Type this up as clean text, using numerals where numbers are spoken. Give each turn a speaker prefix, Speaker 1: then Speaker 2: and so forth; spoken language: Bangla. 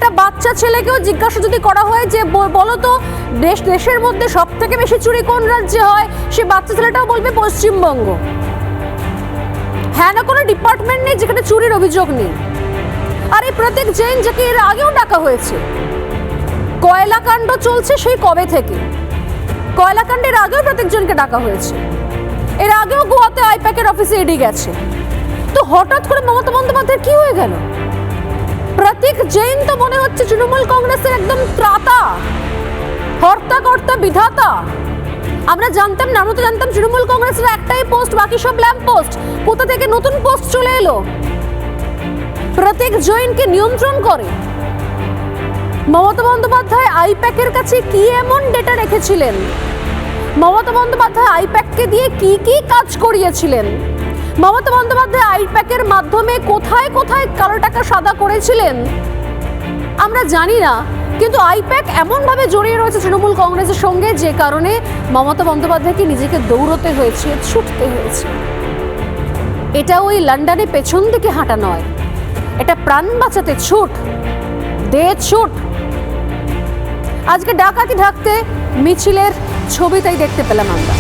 Speaker 1: একটা বাচ্চা ছেলেকেও জিজ্ঞাসা যদি করা হয় যে বলো তো দেশের মধ্যে সব থেকে বেশি চুরি কোন রাজ্যে হয়, সে বাচ্চা ছেলেটাও বলবে পশ্চিমবঙ্গ। হ্যাঁ, না কোনো ডিপার্টমেন্ট নেই যেখানে চুরির অভিযোগ নেই। আর এই প্রতীক জৈন, যাকে এর আগেও ডাকা হয়েছে, কয়লা কাণ্ড চলছে সেই কবে থেকে, কয়লা কাণ্ডের আগেও প্রতীক জৈনকে ডাকা হয়েছে, এর আগেও গোয়াতে আইপ্যাকের অফিসে ইডি গেছে। তো হঠাৎ করে মমতা বন্দ্যোপাধ্যায়ের কি হয়ে গেল? প্রতীক জৈন তো মনে হচ্ছে তৃণমূল কংগ্রেসের একদম ত্রাতা, হর্তাকর্তা, বিধাতা। আমরা জানতাম না, আমরা তো জানতাম তৃণমূল কংগ্রেসের একটাই পোস্ট, বাকি সব ল্যাম্প পোস্ট। কোথা থেকে নতুন পোস্ট চলে এলো? প্রতীক জৈনকে নিয়ন্ত্রণ করে মমতা বন্দ্যোপাধ্যায়। আইপ্যাকের কাছে কি এমন ডেটা রেখেছিলেন? মমতা বন্দ্যোপাধ্যায় আইপ্যাককে দিয়ে কি কি কাজ করিয়েছিলেন? মমতা বন্দ্যোপাধ্যায় আইপ্যাকের মাধ্যমে কোথায় কোথায় কালো টাকা সাদা করেছিলেন আমরা জানি না, কিন্তু আইপ্যাক এমনভাবে জড়িয়ে রয়েছে তৃণমূল কংগ্রেসের সঙ্গে, যে কারণে মমতা বন্দ্যোপাধ্যায়কে নিজেকে দৌড়তে হয়েছে, ছুটতে হয়েছে। এটা ওই লন্ডনে পেছন দিকে হাঁটা নয়, এটা প্রাণ বাঁচাতে ছুট, দে ছুট। আজকে ডাকাতি ঢাকতে মিছিলের ছবি তাই দেখতে পেলাম আমরা।